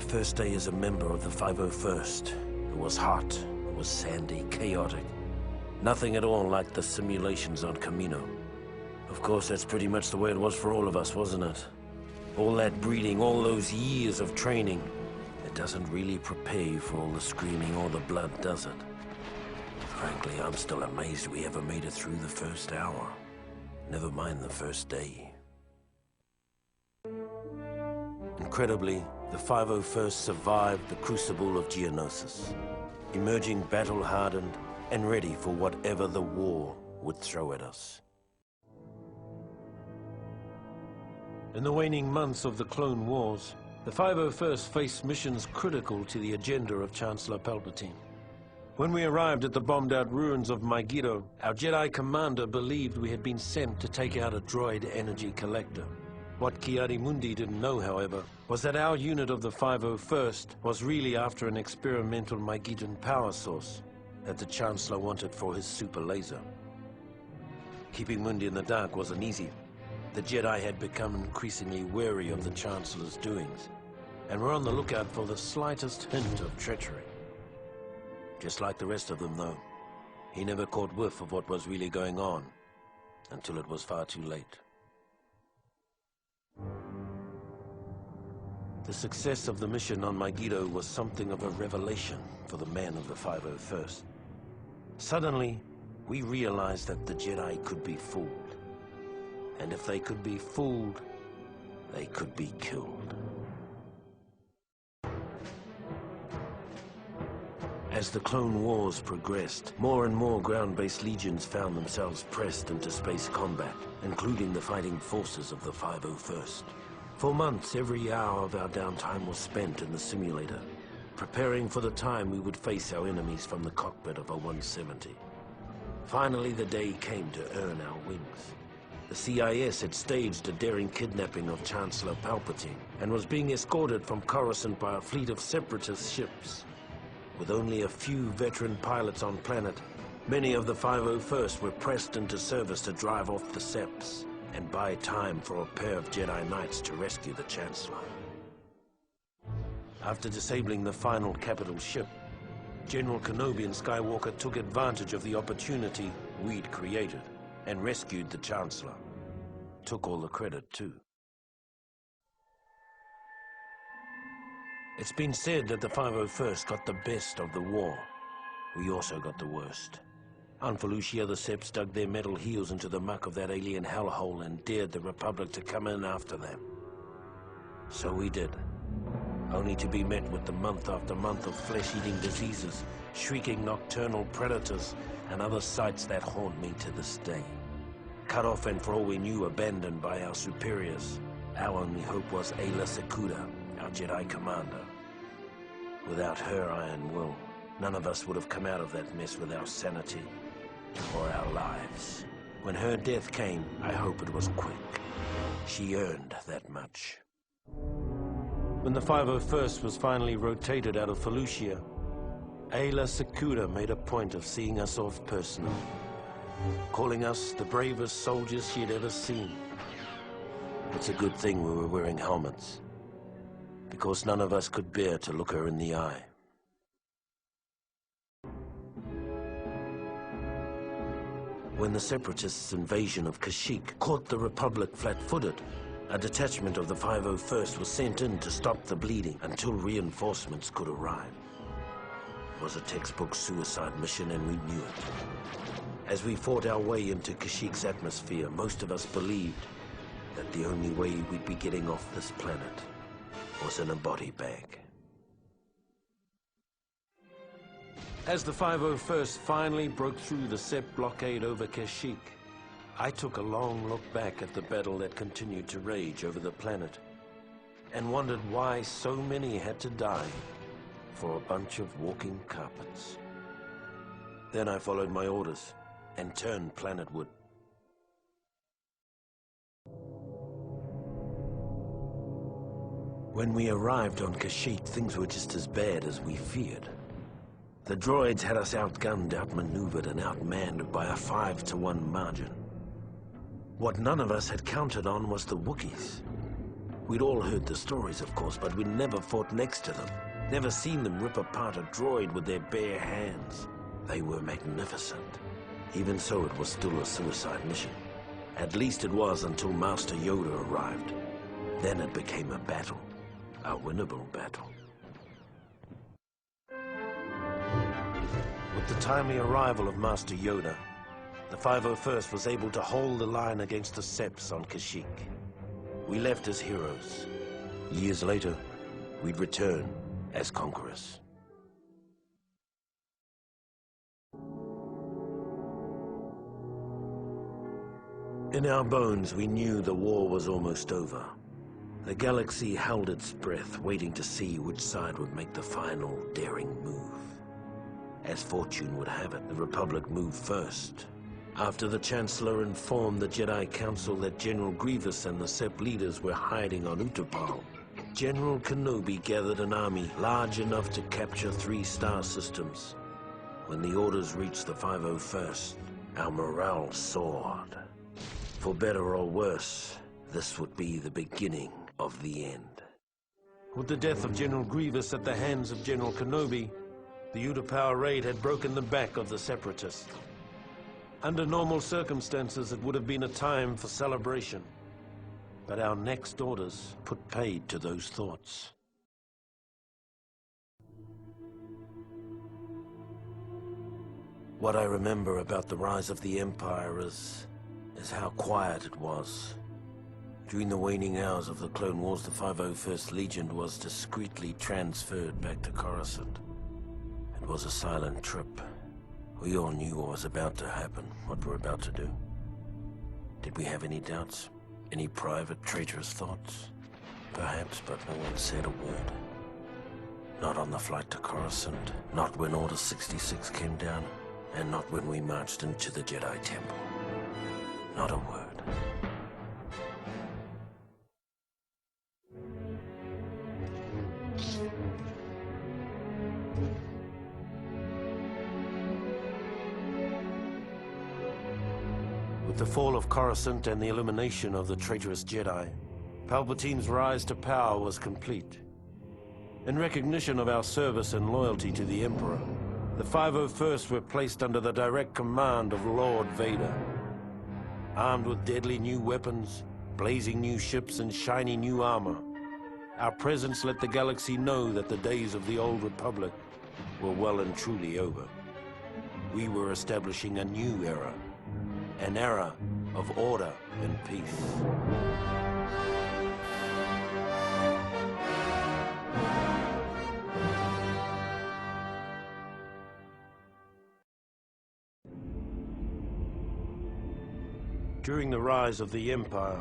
first day as a member of the 501st. It was hot, it was sandy, chaotic. Nothing at all like the simulations on Camino. Of course, that's pretty much the way it was for all of us, wasn't it? All that breeding, all those years of training. It doesn't really prepare you for all the screaming or the blood, does it? Frankly, I'm still amazed we ever made it through the first hour. Never mind the first day. Incredibly, the 501st survived the crucible of Geonosis, emerging battle-hardened and ready for whatever the war would throw at us. In the waning months of the Clone Wars, the 501st faced missions critical to the agenda of Chancellor Palpatine. When we arrived at the bombed-out ruins of Megiddo, our Jedi commander believed we had been sent to take out a droid energy collector. What Ki-Adi-Mundi didn't know, however, was that our unit of the 501st was really after an experimental Megiddan power source that the Chancellor wanted for his super laser. Keeping Mundi in the dark wasn't easy. The Jedi had become increasingly wary of the Chancellor's doings, and were on the lookout for the slightest hint of treachery. Just like the rest of them, though, he never caught whiff of what was really going on until it was far too late. The success of the mission on Megiddo was something of a revelation for the men of the 501st. Suddenly, we realized that the Jedi could be fooled. And if they could be fooled, they could be killed. As the Clone Wars progressed, more and more ground-based legions found themselves pressed into space combat, including the fighting forces of the 501st. For months, every hour of our downtime was spent in the simulator, preparing for the time we would face our enemies from the cockpit of a 170. Finally, the day came to earn our wings. The CIS had staged a daring kidnapping of Chancellor Palpatine and was being escorted from Coruscant by a fleet of separatist ships. With only a few veteran pilots on planet, many of the 501st were pressed into service to drive off the Seps and buy time for a pair of Jedi Knights to rescue the Chancellor. After disabling the final capital ship, General Kenobi and Skywalker took advantage of the opportunity we'd created and rescued the Chancellor. Took all the credit, too. It's been said that the 501st got the best of the war. We also got the worst. On Felucia, the Seps dug their metal heels into the muck of that alien hellhole and dared the Republic to come in after them. So we did, only to be met with the month after month of flesh-eating diseases, shrieking nocturnal predators, and other sights that haunt me to this day. Cut off and, for all we knew, abandoned by our superiors. Our only hope was Aayla Secura, our Jedi commander. Without her iron will, none of us would have come out of that mess with our sanity or our lives. When her death came, I hope it was quick. She earned that much. When the 501st was finally rotated out of Felucia, Aayla Secura made a point of seeing us off personally, calling us the bravest soldiers she had ever seen. It's a good thing we were wearing helmets, because none of us could bear to look her in the eye. When the Separatists' invasion of Kashyyyk caught the Republic flat-footed, a detachment of the 501st was sent in to stop the bleeding until reinforcements could arrive. It was a textbook suicide mission, and we knew it. As we fought our way into Kashyyyk's atmosphere, most of us believed that the only way we'd be getting off this planet was in a body bag. As the 501st finally broke through the Sep blockade over Kashyyyk, I took a long look back at the battle that continued to rage over the planet and wondered why so many had to die for a bunch of walking carpets. Then I followed my orders and turned planetward. When we arrived on Kashyyyk, things were just as bad as we feared. The droids had us outgunned, outmaneuvered, and outmanned by a 5-to-1 margin. What none of us had counted on was the Wookiees. We'd all heard the stories, of course, but we'd never fought next to them. Never seen them rip apart a droid with their bare hands. They were magnificent. Even so, it was still a suicide mission. At least it was until Master Yoda arrived. Then it became a battle. A winnable battle. With the timely arrival of Master Yoda, the 501st was able to hold the line against the Seps on Kashyyyk. We left as heroes. Years later, we'd return as conquerors. In our bones, we knew the war was almost over. The galaxy held its breath, waiting to see which side would make the final, daring move. As fortune would have it, the Republic moved first. After the Chancellor informed the Jedi Council that General Grievous and the Sepp leaders were hiding on Utapau, General Kenobi gathered an army large enough to capture 3 star systems. When the orders reached the 501st, our morale soared. For better or worse, this would be the beginning of the end. With the death of General Grievous at the hands of General Kenobi, the Utapau raid had broken the back of the Separatists. Under normal circumstances, it would have been a time for celebration. But our next orders put paid to those thoughts. What I remember about the rise of the Empire is how quiet it was. During the waning hours of the Clone Wars, the 501st Legion was discreetly transferred back to Coruscant. It was a silent trip. We all knew what was about to happen, what we're about to do. Did we have any doubts? Any private, traitorous thoughts? Perhaps, but no one said a word. Not on the flight to Coruscant, not when Order 66 came down, and not when we marched into the Jedi Temple. Not a word. With the fall of Coruscant and the elimination of the traitorous Jedi, Palpatine's rise to power was complete. In recognition of our service and loyalty to the Emperor, the 501st were placed under the direct command of Lord Vader. Armed with deadly new weapons, blazing new ships, and shiny new armor, our presence let the galaxy know that the days of the old Republic were well and truly over. We were establishing a new era. An era of order and peace. During the rise of the Empire,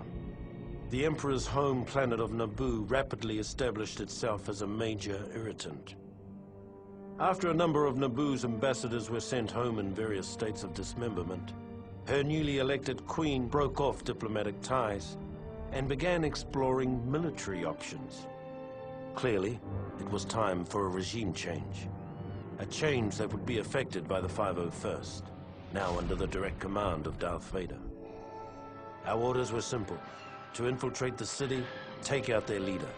the Emperor's home planet of Naboo rapidly established itself as a major irritant. After a number of Naboo's ambassadors were sent home in various states of dismemberment, her newly elected queen broke off diplomatic ties and began exploring military options. Clearly, it was time for a regime change. A change that would be effected by the 501st, now under the direct command of Darth Vader. Our orders were simple: to infiltrate the city, take out their leader,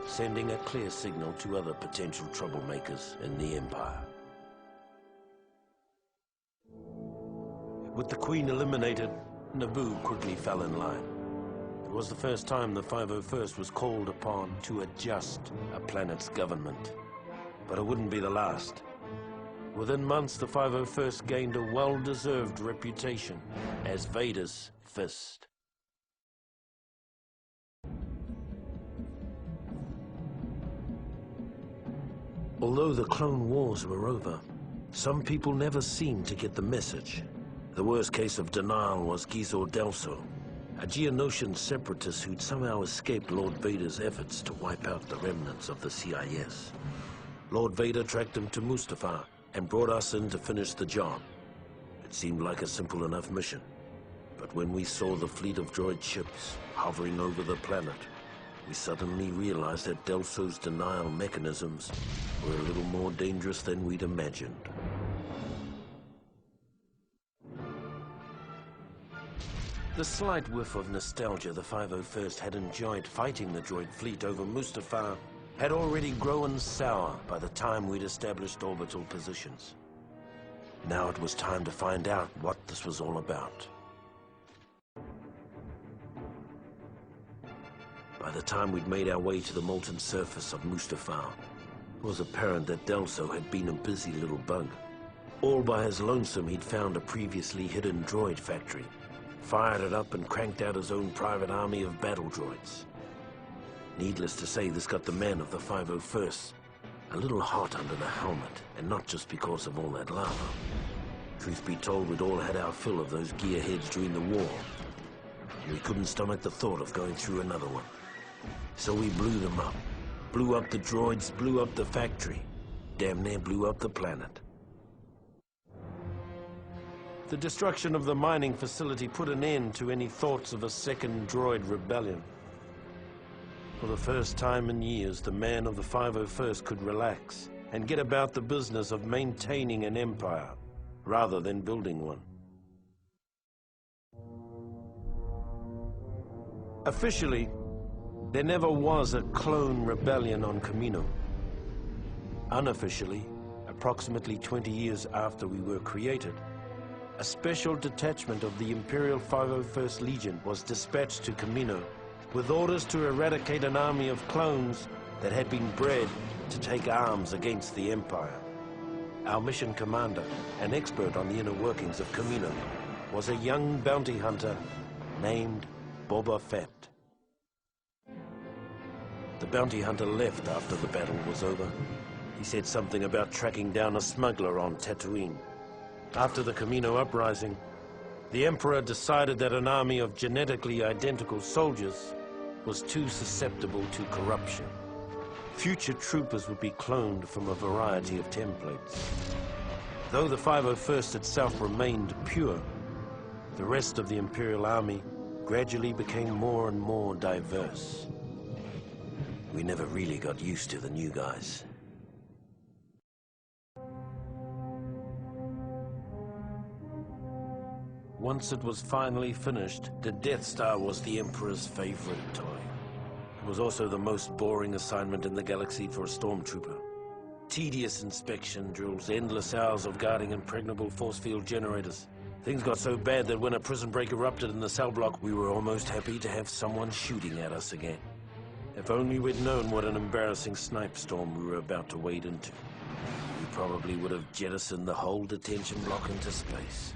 sending a clear signal to other potential troublemakers in the Empire. With the Queen eliminated, Naboo quickly fell in line. It was the first time the 501st was called upon to adjust a planet's government. But it wouldn't be the last. Within months, the 501st gained a well-deserved reputation as Vader's fist. Although the Clone Wars were over, some people never seemed to get the message. The worst case of denial was Gizor Delso, a Geonosian separatist who'd somehow escaped Lord Vader's efforts to wipe out the remnants of the CIS. Lord Vader tracked him to Mustafar and brought us in to finish the job. It seemed like a simple enough mission. But when we saw the fleet of droid ships hovering over the planet, we suddenly realized that Delso's denial mechanisms were a little more dangerous than we'd imagined. The slight whiff of nostalgia the 501st had enjoyed fighting the droid fleet over Mustafar had already grown sour by the time we'd established orbital positions. Now it was time to find out what this was all about. By the time we'd made our way to the molten surface of Mustafar, it was apparent that Delso had been a busy little bug. All by his lonesome, he'd found a previously hidden droid factory, fired it up and cranked out his own private army of battle droids. Needless to say, this got the men of the 501st a little hot under the helmet, and not just because of all that lava. Truth be told, we'd all had our fill of those gearheads during the war. We couldn't stomach the thought of going through another one. So we blew them up. Blew up the droids, blew up the factory. Damn near blew up the planet. The destruction of the mining facility put an end to any thoughts of a second droid rebellion. For the first time in years, the man of the 501st could relax and get about the business of maintaining an empire, rather than building one. Officially, there never was a clone rebellion on Kamino. Unofficially, approximately 20 years after we were created, a special detachment of the Imperial 501st Legion was dispatched to Kamino with orders to eradicate an army of clones that had been bred to take arms against the Empire. Our mission commander, an expert on the inner workings of Kamino, was a young bounty hunter named Boba Fett. The bounty hunter left after the battle was over. He said something about tracking down a smuggler on Tatooine. After the Kamino uprising, the Emperor decided that an army of genetically identical soldiers was too susceptible to corruption. Future troopers would be cloned from a variety of templates. Though the 501st itself remained pure, the rest of the Imperial Army gradually became more and more diverse. We never really got used to the new guys. Once it was finally finished, the Death Star was the Emperor's favorite toy. It was also the most boring assignment in the galaxy for a stormtrooper. Tedious inspection drills, endless hours of guarding impregnable force field generators. Things got so bad that when a prison break erupted in the cell block, we were almost happy to have someone shooting at us again. If only we'd known what an embarrassing snipe storm we were about to wade into. We probably would have jettisoned the whole detention block into space.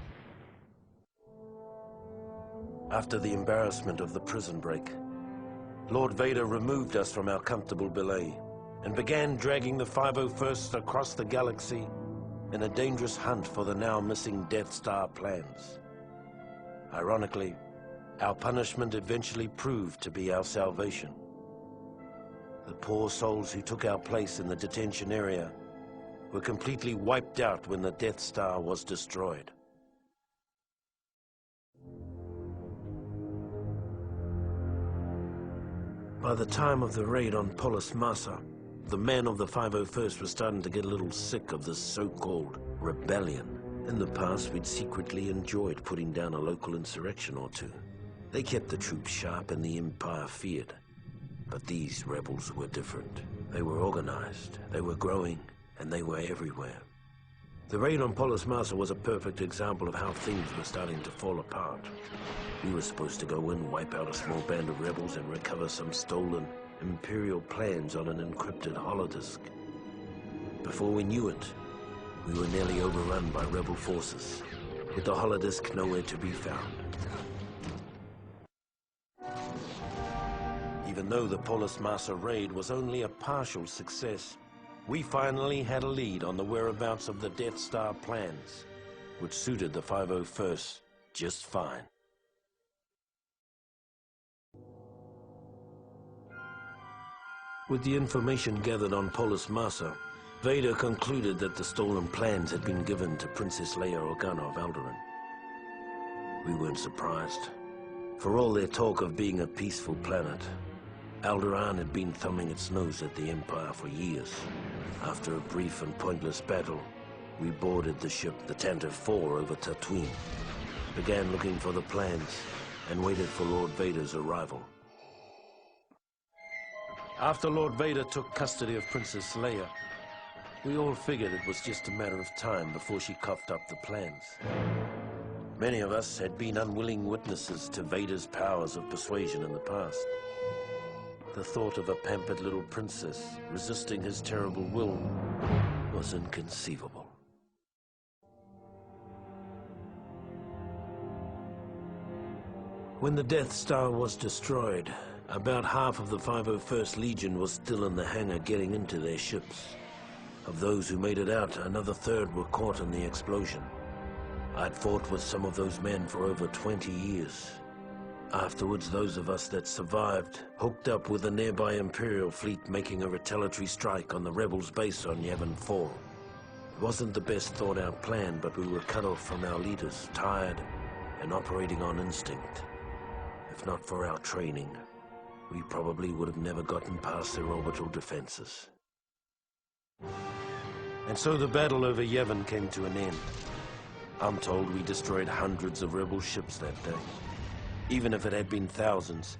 After the embarrassment of the prison break, Lord Vader removed us from our comfortable belay and began dragging the 501st across the galaxy in a dangerous hunt for the now missing Death Star plans. Ironically, our punishment eventually proved to be our salvation. The poor souls who took our place in the detention area were completely wiped out when the Death Star was destroyed. By the time of the raid on Polis Massa, the men of the 501st were starting to get a little sick of this so-called rebellion. In the past, we'd secretly enjoyed putting down a local insurrection or two. They kept the troops sharp and the Empire feared. But these rebels were different. They were organized, they were growing, and they were everywhere. The raid on Polis Massa was a perfect example of how things were starting to fall apart. We were supposed to go in, wipe out a small band of rebels, and recover some stolen Imperial plans on an encrypted holodisk. Before we knew it, we were nearly overrun by rebel forces, with the holodisk nowhere to be found. Even though the Polis Massa raid was only a partial success, we finally had a lead on the whereabouts of the Death Star plans, which suited the 501st just fine. With the information gathered on Polis Massa, Vader concluded that the stolen plans had been given to Princess Leia Organa of Alderaan. We weren't surprised. For all their talk of being a peaceful planet, Alderaan had been thumbing its nose at the Empire for years. After a brief and pointless battle, we boarded the ship, the Tantive 4, over Tatooine, began looking for the plans, and waited for Lord Vader's arrival. After Lord Vader took custody of Princess Leia, we all figured it was just a matter of time before she coughed up the plans. Many of us had been unwilling witnesses to Vader's powers of persuasion in the past. The thought of a pampered little princess resisting his terrible will was inconceivable. When the Death Star was destroyed, about half of the 501st Legion was still in the hangar getting into their ships. Of those who made it out, another third were caught in the explosion. I'd fought with some of those men for over 20 years. Afterwards, those of us that survived hooked up with a nearby Imperial fleet making a retaliatory strike on the rebels' base on Yavin 4. It wasn't the best thought-out plan, but we were cut off from our leaders, tired and operating on instinct. If not for our training, we probably would have never gotten past their orbital defenses. And so the battle over Yavin came to an end. I'm told we destroyed hundreds of rebel ships that day. Even if it had been thousands,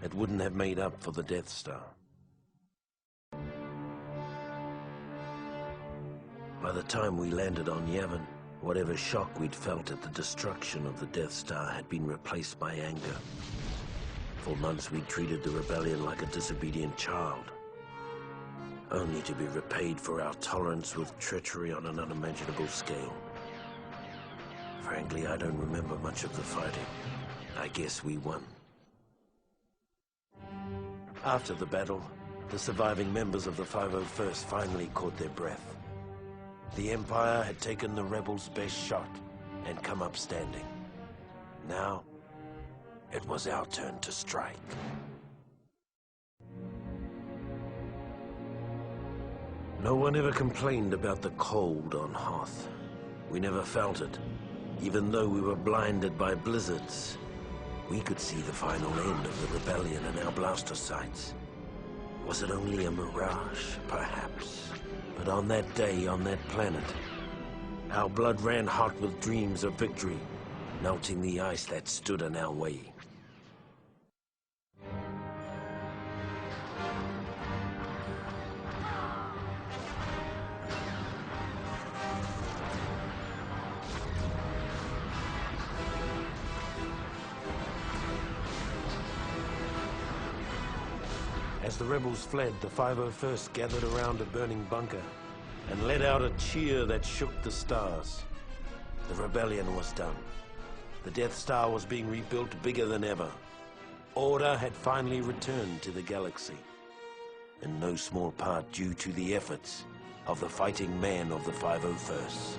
it wouldn't have made up for the Death Star. By the time we landed on Yavin, whatever shock we'd felt at the destruction of the Death Star had been replaced by anger. For months we treated the rebellion like a disobedient child, only to be repaid for our tolerance with treachery on an unimaginable scale. Frankly, I don't remember much of the fighting. I guess we won. After the battle, the surviving members of the 501st finally caught their breath. The Empire had taken the rebels' best shot and come up standing. Now, it was our turn to strike. No one ever complained about the cold on Hoth. We never felt it. Even though we were blinded by blizzards, we could see the final end of the rebellion in our blaster sights. Was it only a mirage? Perhaps. But on that day, on that planet, our blood ran hot with dreams of victory, melting the ice that stood in our way. As the rebels fled, the 501st gathered around a burning bunker and let out a cheer that shook the stars. The rebellion was done. The Death Star was being rebuilt bigger than ever. Order had finally returned to the galaxy, in no small part due to the efforts of the fighting men of the 501st.